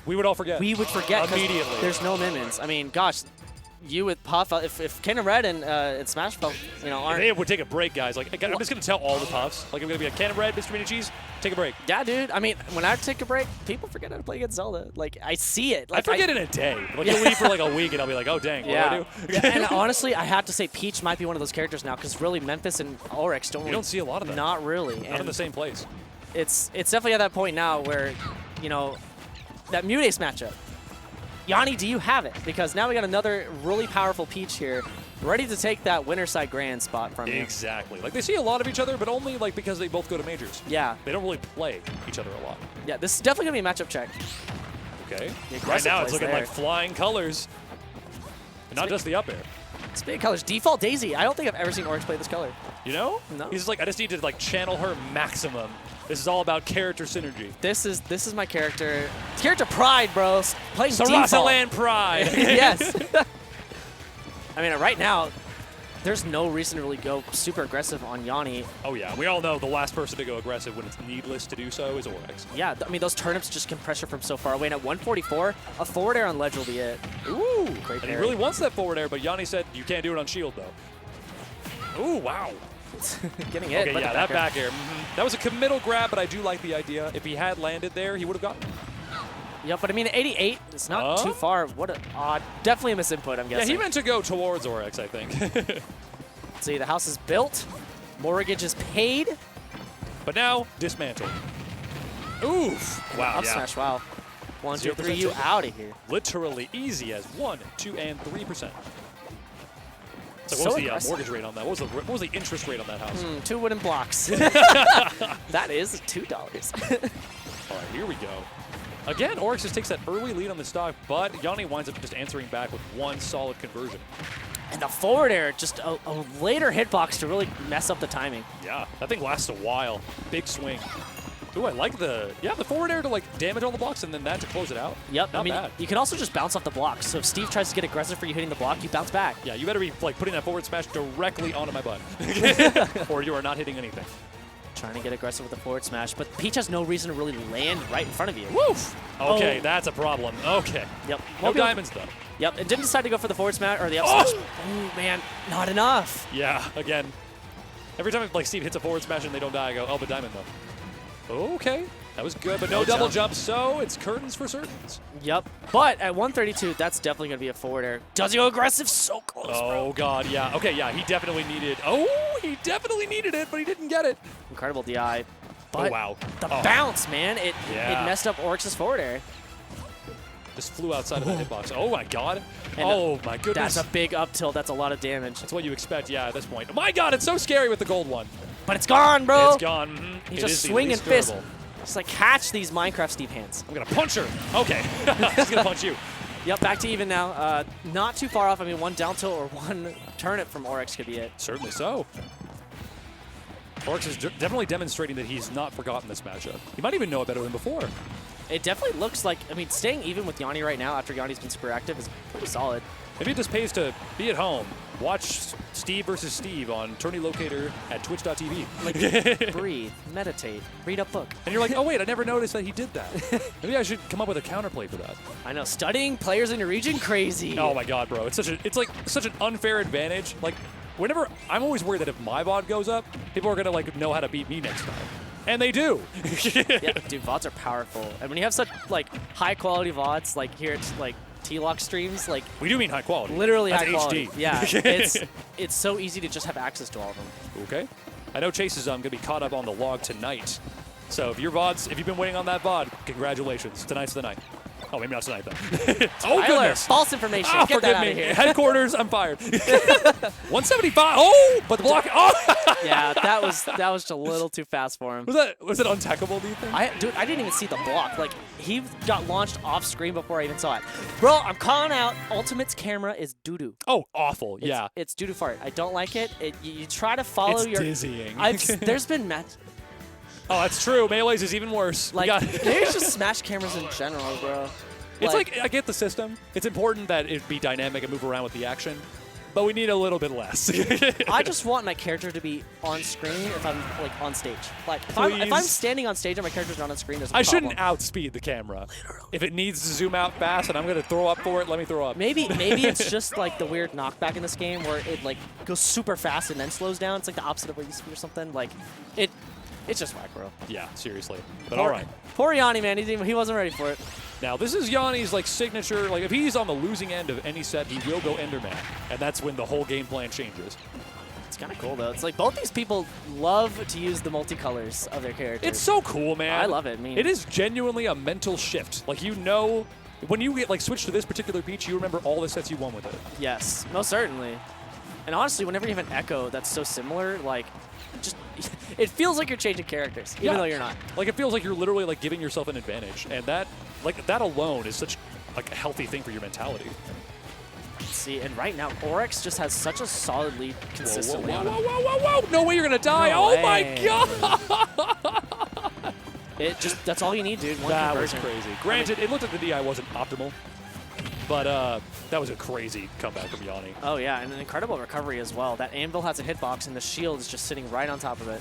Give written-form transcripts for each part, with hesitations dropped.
We would all forget. We would forget immediately. There's no minions. I mean, gosh, you with Puff, if Ken Red and Smash Puff, you know, aren't. They would take a break, guys. Like, I'm just gonna tell all the Puffs. Like, I'm gonna be like, Ken Red, Mr. Mini Cheese, take a break. Yeah, dude. I mean, when I take a break, people forget how to play against Zelda. Like, I see it. Like, I forget in a day. Like, you'll leave for like a week, and I'll be like, oh dang, what do I do? Yeah, and honestly, I have to say, Peach might be one of those characters now, because really, Memphis and Orex don't. You don't see a lot of them. Not really. Not in the same place. It's definitely at that point now where, you know, that Mute Ace matchup. Yonni, do you have it? Because now we got another really powerful Peach here, ready to take that winner side grand spot from you. Exactly. Like, they see a lot of each other, but only like because they both go to majors. Yeah. They don't really play each other a lot. Yeah, this is definitely going to be a matchup check. Okay. The Right now, it's looking there. like flying colors. And not just the up air. Speaking of colors, Default Daisy. I don't think I've ever seen Orex play this color. You know? No. He's just like, I just need to like channel her maximum. This is all about character synergy. This is my character. It's character pride, bro. Playing Sarasaland pride. Yes. I mean, right now, there's no reason to really go super aggressive on Yonni. Oh yeah, we all know the last person to go aggressive when it's needless to do so is Orex. Yeah, I mean, those turnips just can pressure from so far away. And at 144, a forward air on ledge will be it. Ooh, great And he parry. really wants that forward air, but Yonni said you can't do it on shield though. Ooh, wow. Getting hit. Okay, but yeah, the that back air. That was a committal grab, but I do like the idea. If he had landed there, he would have gotten it. Yep, but I mean, 88, it's not too far. What a odd. Definitely a misinput, I'm guessing. Yeah, he meant to go towards Orex, I think. Let's see, the house is built. Mortgage is paid. But now, dismantled. Oof. Wow, Up yeah. smash, wow. 1, 2, 3, 0% you take. out of here. Literally easy as 1, 2, and 3%. So So what was the aggressive. mortgage rate on that? What was the interest rate on that house? 2 wooden blocks. That is $2. All right, here we go. Again, Orex just takes that early lead on the stock, but Yonni winds up just answering back with one solid conversion. And the forward air, just a later hitbox to really mess up the timing. Yeah, that thing lasts a while. Big swing. Ooh, I like the forward air to like damage all the blocks and then that to close it out. Yep, Not I mean, bad. you can also just bounce off the blocks. So if Steve tries to get aggressive for you hitting the block, you bounce back. Yeah, you better be like putting that forward smash directly onto my butt. Or you are not hitting anything. Trying to get aggressive with the forward smash, but Peach has no reason to really land right in front of you. Woof! Okay, Oh. that's a problem. Okay. Yep. No Won't be able- diamonds, though. Yep, and didn't decide to go for the forward smash or the up Oh! smash. Ooh, man, not enough. Yeah, again. Every time like Steve hits a forward smash and they don't die, I go, oh, but diamond, though. Okay. That was good, but no double jump, so it's curtains for certains. Yep, but at 132, that's definitely going to be a forward air. Does he go aggressive? So close, bro. Oh, God, yeah. Okay, yeah, he definitely needed he definitely needed it, but he didn't get it. Incredible DI. But wow. the Oh. bounce, man, it Yeah. messed up Oryx's forward air. Just flew outside of the hitbox. Oh, my God. And oh, my goodness. That's a big up tilt. That's a lot of damage. That's what you expect, yeah, at this point. Oh, my God, it's so scary with the gold one. But it's gone, bro. It's gone. He's It just is the swinging least fists. durable. Just like catch these Minecraft Steve hands. I'm going to punch her. Okay. He's going to punch you. Yep, back to even now. Not too far off. I mean, one down tilt or one turnip from Orex could be it. Certainly so. Orex is definitely demonstrating that he's not forgotten this matchup. He might even know it better than before. It definitely looks like, I mean, staying even with Yonni right now after Yonni's been super active is pretty solid. Maybe it just pays to be at home. Watch Steve versus Steve on Tourney Locator at twitch.tv. Like, breathe, meditate, read a book. And you're like, oh, wait, I never noticed that he did that. Maybe I should come up with a counterplay for that. I know, studying players in your region, crazy. Oh, my God, bro. It's like such an unfair advantage. Like, whenever I'm always worried that if my VOD goes up, people are going to, like, know how to beat me next time. And they do. Yeah, dude, VODs are powerful. And when you have such, like, high-quality VODs, like here it's, like, T-Lock streams, like... We do mean high quality. Literally That's high quality. HD. Yeah, it's so easy to just have access to all of them. Okay. I know Chase is going to be caught up on the log tonight. So if your VODs, if you've been waiting on that VOD, congratulations. Tonight's the night. Oh, maybe not tonight, though. Oh, Tyler, goodness. false information. Oh, Get that forgive out me. of here. Headquarters, I'm fired. 175. Oh, but the block. Oh. Yeah, that was just a little too fast for him. Was it untackable, do you think? Dude, I didn't even see the block. Like, he got launched off screen before I even saw it. Bro, I'm calling out. Ultimate's camera is doo-doo. Oh, awful. Yeah. It's doo-doo fart. I don't like it. You try to follow It's your... dizzying. There's been match... Oh, that's true. Melee's is even worse. Like, there's just Smash cameras in general, bro. It's like, I get the system. It's important that it be dynamic and move around with the action. but we need a little bit less. I just want my character to be on screen if I'm like on stage. Like if I'm standing on stage and my character's not on screen, there's a problem. shouldn't outspeed the camera. If it needs to zoom out fast and I'm gonna throw up for it, let me throw up. Maybe it's just like the weird knockback in this game where it like goes super fast and then slows down. It's like the opposite of what you see or something. Like it's just whack, bro. Yeah, seriously. But all right. Poor Yanni, man. He wasn't ready for it. Now, this is Yanni's like signature. Like, if he's on the losing end of any set, he will go Enderman, and that's when the whole game plan changes. It's kind of cool, though. It's like both these people love to use the multicolors of their characters. It's so cool, man. I love it. I mean, it is genuinely a mental shift. Like, you know, when you get like switched to this particular peach, you remember all the sets you won with it. Yes, most certainly. And honestly, whenever you have an Echo that's so similar, like, just it feels like you're changing characters, even though you're not. Like, it feels like you're literally like giving yourself an advantage, and that alone is such like a healthy thing for your mentality. Let's see, and right now, Orex just has such a solid lead consistently. Whoa! No way you're gonna die! No oh way. my god! That's all you need, dude. That was crazy. Granted, it looked like the DI wasn't optimal, but that was a crazy comeback from Yanni. Oh yeah, and an incredible recovery as well. That anvil has a hitbox, and the shield is just sitting right on top of it.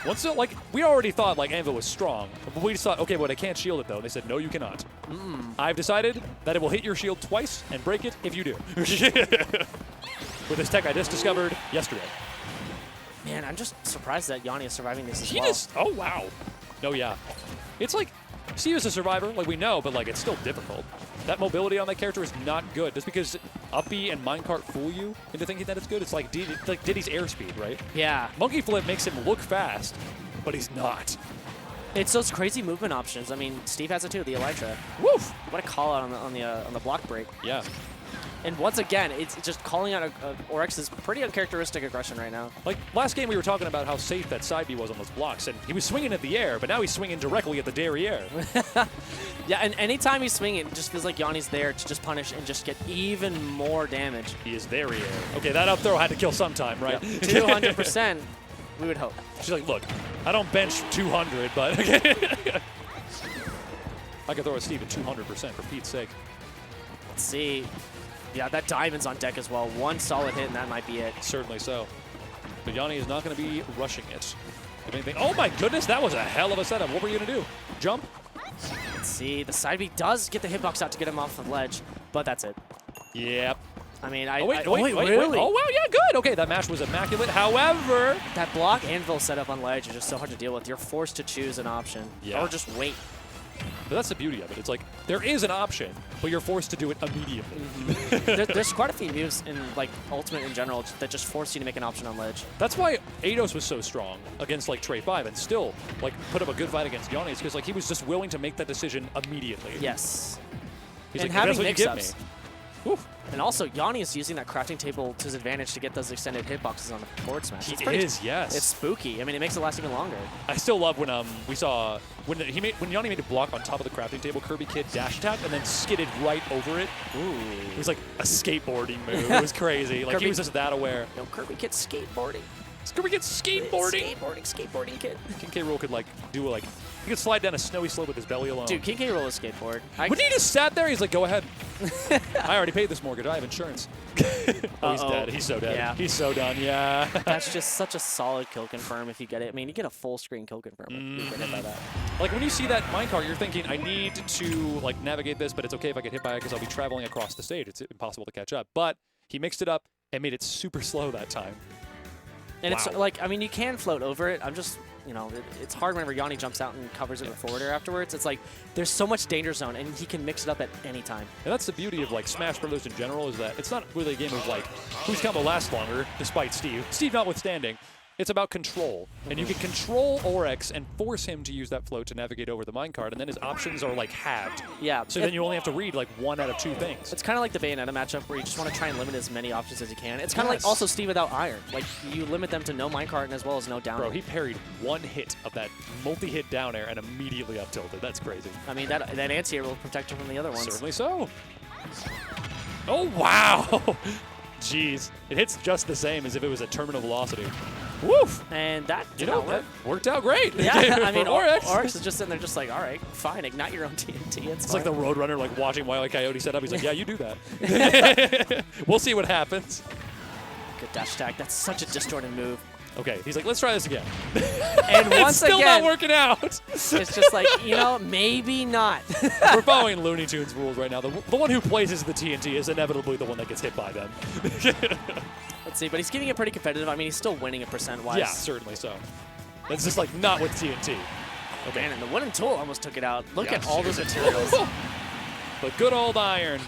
Once like we already thought like anvil was strong, but we just thought, okay, but I can't shield it though. And they said, no, you cannot. I've decided that it will hit your shield twice and break it if you do. With this tech I just discovered yesterday. Man, I'm just surprised that Yanni is surviving this as well. Oh wow. No, yeah. It's like Steve is a survivor, like we know, but like it's still difficult. That mobility on that character is not good. Just because up B and minecart fool you into thinking that it's good, it's like Diddy's airspeed, right? Yeah. Monkey flip makes him look fast, but he's not. It's those crazy movement options. I mean, Steve has it too, the Elytra. Woof! What a call out on the block break. Yeah. And once again, it's just calling out Orex's pretty uncharacteristic aggression right now. Like, last game we were talking about how safe that side B was on those blocks, and he was swinging at the air, but now he's swinging directly at the derriere. Yeah, and anytime he's swinging, it just feels like Yanni's there to just punish and just get even more damage. He is derriere. Okay, that up throw had to kill sometime, right? Yep. 200%, we would hope. She's like, look, I don't bench 200, but I can throw a Steve at 200% for Pete's sake. Let's see. Yeah, that diamond's on deck as well. One solid hit, and that might be it. Certainly so. But Yanni is not going to be rushing it. If anything, oh my goodness, that was a hell of a setup. What were you going to do? Jump? Let's see. The side B does get the hitbox out to get him off the ledge, but that's it. Yep. I mean, wait, really? Oh, wow, yeah, good. Okay, that match was immaculate. However, that block anvil setup on ledge is just so hard to deal with. You're forced to choose an option, or just wait. But that's the beauty of it. It's like, there is an option, but you're forced to do it immediately. There's quite a few moves in like Ultimate in general that just force you to make an option on ledge. That's why Eidos was so strong against like Trey 5 and still like put up a good fight against Yanni, because like he was just willing to make that decision immediately. Yes. He's and like, having that's what you give me. Oof. And also, Yanni is using that crafting table to his advantage to get those extended hitboxes on the forward smash. He is, yes. It's spooky. I mean, it makes it last even longer. I still love when we saw when Yanni made a block on top of the crafting table, Kirby Kid dash attack and then skidded right over it. Ooh. It was like a skateboarding move. It was crazy. Like he was just that aware. No, Kirby Kid skateboarding. Kirby Kid skateboarding. Skateboarding Kid. King K. Rool could like do like he could slide down a snowy slope with his belly alone. Dude, King K. Rool is skateboard. When he just sat there, he's like, "Go ahead. I already paid this mortgage. I have insurance." Oh, he's dead. He's so dead. Yeah. He's so done. Yeah. That's just such a solid kill confirm if you get it. I mean, you get a full screen kill confirm if you get hit by that. Like when you see that minecart, you're thinking, I need to like navigate this, but it's okay if I get hit by it because I'll be traveling across the stage. It's impossible to catch up. But he mixed it up and made it super slow that time. And it's like, I mean, you can float over it. I'm just, you know, it's hard whenever Yanni jumps out and covers it with forward air afterwards. It's like, there's so much danger zone, and he can mix it up at any time. And that's the beauty of, like, Smash Brothers in general, is that it's not really a game of, like, whose combo lasts longer, despite Steve. Steve notwithstanding. It's about control. And you can control Orex and force him to use that float to navigate over the minecart, and then his options are, like, halved. Yeah. So then you only have to read, like, 1 out of 2 things. It's kind of like the Bayonetta matchup where you just want to try and limit as many options as you can. It's kind of like also Steve without Iron. Like, you limit them to no minecart and as well as no down air. Bro, he parried 1 hit of that multi-hit down air and immediately up tilted. That's crazy. I mean, that anti-air will protect him from the other ones. Certainly so. Oh, wow. Jeez. It hits just the same as if it was at terminal velocity. Woof. And that You did know, not work. that worked out great. Yeah, I mean, for Orex. Orex is just sitting there just like, all right, fine, ignite your own TNT. It's like the Roadrunner like watching Wile E. Coyote set up. He's like, yeah, you do that. We'll see what happens. Good dash attack. That's such a disjointed move. Okay, he's like, let's try this again. And once it's still again, not working out. it's just like, you know, maybe not. We're following Looney Tunes rules right now. The one who places the TNT is inevitably the one that gets hit by them. Let's see, but he's keeping it pretty competitive. I mean, he's still winning it percent-wise. Yeah, certainly so. That's just like not with TNT. Okay. Man, and the wooden tool almost took it out. Look Yeah, at all those seriously. materials. But good old iron.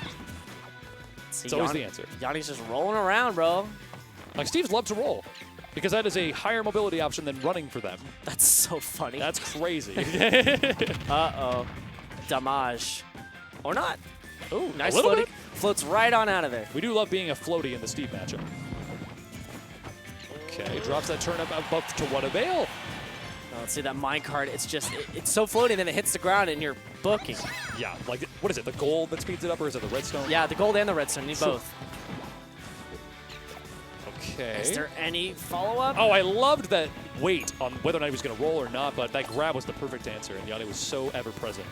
See, It's always the answer. Yanni's just rolling around, bro. Like Steve's love to roll because that is a higher mobility option than running for them. That's so funny. That's crazy. Uh-oh. Damage. Or not. Ooh, nice little floating. bit. Floats right on out of there. We do love being a floaty in the Steve matchup. Okay, drops that turn up above to what avail. Oh, let's see that minecart. It's just, it's so floating, then it hits the ground and you're booking. Yeah, like, what is it, the gold that speeds it up, or is it the redstone? Yeah, the gold and the redstone. You need Sure. both. Okay. Is there any follow-up? Oh, I loved that wait on whether or not he was going to roll or not, but that grab was the perfect answer, and Yanni was so ever-present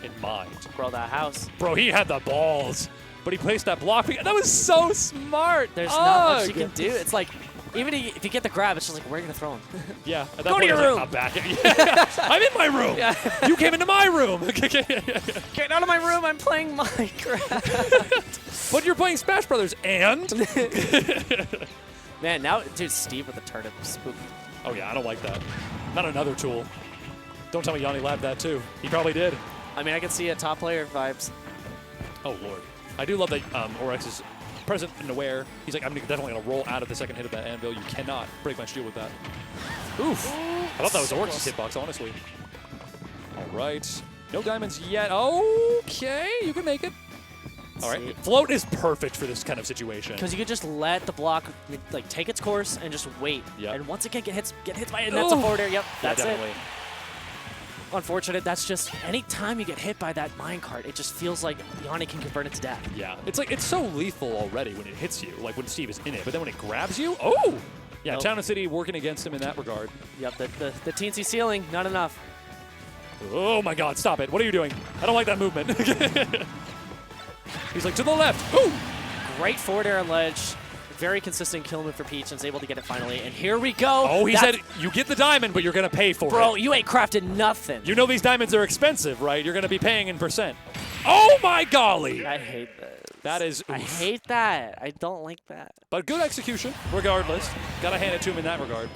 in mind. Bro, that house. Bro, he had the balls, but he placed that block. That was so smart. There's not much you Ugh. can do. It's like, even if you get the grab, it's just like, where are you going to throw him? Yeah. At that Go to point, your I was room. like, I'm back. Yeah, I'm in my room. Yeah. You came into my room. Get out of my room, I'm playing Minecraft. But you're playing Smash Brothers, and? Man, now, dude, Steve with the turnip. Spooky. Oh, yeah, I don't like that. Not another tool. Don't tell me Yanni labbed that, too. He probably did. I mean, I can see a top player vibes. Oh, Lord. I do love that Orex is present and aware. He's like, I'm definitely going to roll out of the second hit of that anvil. You cannot break my shield with that. Oof. I thought that was Orex's hitbox, honestly. All right. No diamonds yet. Okay, you can make it. All right. See. Float is perfect for this kind of situation. Because you could just let the block like take its course and just wait. Yep. And once it get hit by it, and that's a forward air. Yep, that's yeah, it. definitely. Unfortunate. That's just any time you get hit by that minecart, it just feels like Yanni can convert it to death. Yeah. It's like, it's so lethal already when it hits you, like when Steve is in it. But then when it grabs you, oh! Yeah, Nope. Town and City working against him in that regard. Yep, the TNC ceiling, not enough. Oh my God, stop it. What are you doing? I don't like that movement. He's like, to the left. Ooh! Great forward air and ledge. Very consistent kill move for Peach, and is able to get it finally. And here we go. Oh, he said, you get the diamond, but you're going to pay for Bro, it. you ain't crafted nothing. You know these diamonds are expensive, right? You're going to be paying in percent. Oh my golly! I hate that. That is I oof. hate that. I don't like that. But good execution, regardless. Gotta hand it to him in that regard.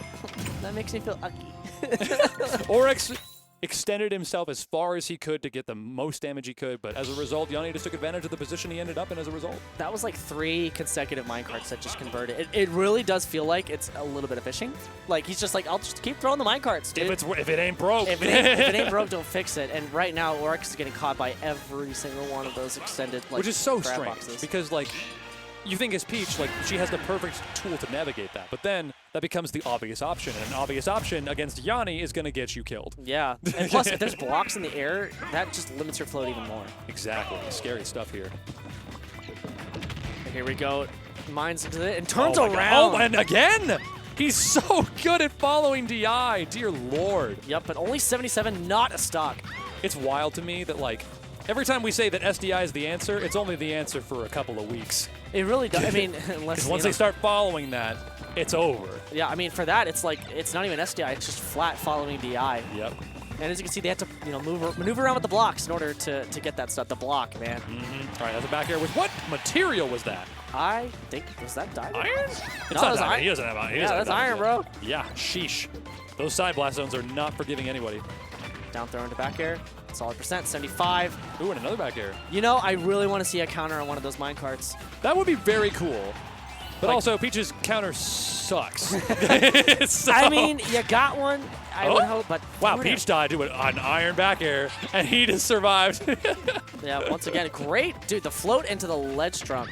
That makes me feel ucky. Orex extended himself as far as he could to get the most damage he could, but as a result, Yanni just took advantage of the position he ended up in as a result. That was like 3 consecutive minecarts that just converted. It really does feel like it's a little bit of fishing. Like, he's just like, I'll just keep throwing the minecarts, dude. If it ain't broke. If it ain't broke, don't fix it. And right now, Orex is getting caught by every single one of those extended, like, Which is so grab strange, boxes. because, like, you think as Peach, like, she has the perfect tool to navigate that, but then that becomes the obvious option, and an obvious option against Yanni is going to get you killed. Yeah. And plus, if there's blocks in the air, that just limits your float even more. Exactly. Scary stuff here. And here we go. Mines into it and turns Oh my God. around. Oh, and again! He's so good at following DI. Dear Lord. Yep, but only 77, not a stock. It's wild to me that, like, every time we say that SDI is the answer, it's only the answer for a couple of weeks. It really does. I mean, unless Because once they start following that, it's over. Yeah, I mean, for that, it's like, it's not even SDI, it's just flat following DI. Yep. And as you can see, they have to, you know, maneuver around with the blocks in order to get that stuff. The block, man. All right, that's a back air. With what material was that? I think, was that diamond? Iron? It's No, not it's diamond. iron. He doesn't have iron. He Yeah, doesn't have that's iron, diamond bro. yet. Yeah, sheesh. Those side blast zones are not forgiving anybody. Down throw into back air. Solid percent, 75. Ooh, and another back air. You know, I really want to see a counter on one of those minecarts. That would be very cool. But Like- also, Peach's counter sucks. So- I mean, you got one, I would Oh. hope, but... Wow, forward air. Peach died to an iron back air, and he just survived. Yeah, once again, great. Dude, the float into the ledge drum.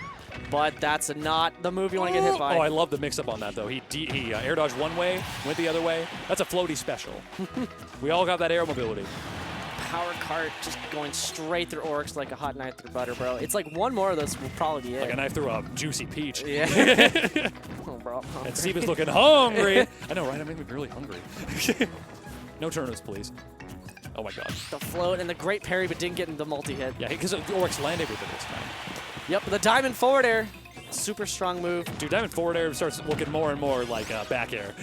But that's not the move you want to get hit by. Oh, I love the mix-up on that, though. He air dodged one way, went the other way. That's a floaty special. We all got that air mobility. power cart just going straight through Orex like a hot knife through butter, bro. It's like one more of those will probably be it. Like a knife through a juicy peach. Yeah. Oh, bro. And Steve is looking hungry. I know, right? I made me really hungry. No turnips, please. Oh my god. The float and the great parry, but didn't get in the multi-hit. Yeah, because Orex landed everything this time. Yep, the diamond forward air. Super strong move. Dude, diamond forward air starts looking more and more like back air.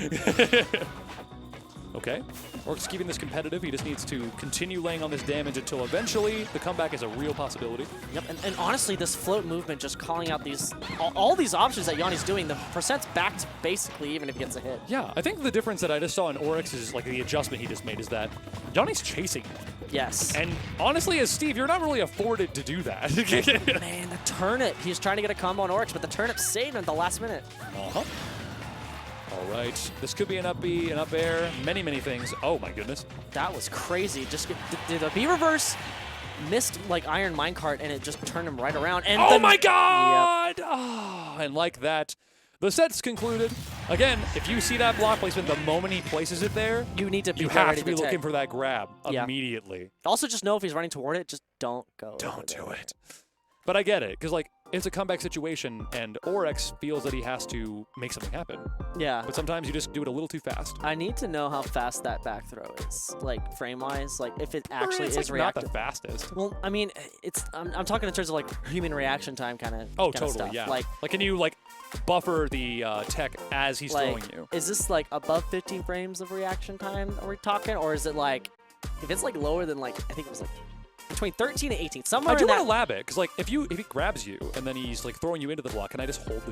Okay. Orex keeping this competitive. He just needs to continue laying on this damage until eventually the comeback is a real possibility. Yep, and honestly, this float movement just calling out these all these options that Yonni's doing, the percent's back to basically even if he gets a hit. Yeah, I think the difference that I just saw in Orex is like the adjustment he just made is that Johnny's chasing. Yes. And honestly, as Steve, you're not really afforded to do that. Man, the turnip. He's trying to get a combo on Orex, but the turnip saved him at the last minute. Uh-huh. All right, this could be an up B, an up air, many, many things. Oh my goodness. That was crazy. Just did the B reverse, missed like iron minecart, and it just turned him right around. And oh my god! Yep. Oh, and like that, the set's concluded. Again, if you see that block placement the moment he places it there, you need to be you have ready to be to looking take. for that grab Yeah. immediately. Also, just know if he's running toward it, just don't go. Don't do it. But I get it, because like it's a comeback situation, and Orex feels that he has to make something happen. Yeah. But sometimes you just do it a little too fast. I need to know how fast that back throw is, like frame-wise, like if it actually it's is like not reactive. the fastest. Well, I mean, I'm talking in terms of like human reaction time kind of. Oh, totally, stuff. yeah. Like can you like buffer the tech as he's throwing you? Is this like above 15 frames of reaction time? Are we talking, or is it like if it's like lower than like I think it was like between 13 and 18, somewhere I do in want that. to lab it, because like if he grabs you and then he's like throwing you into the block, can I just hold the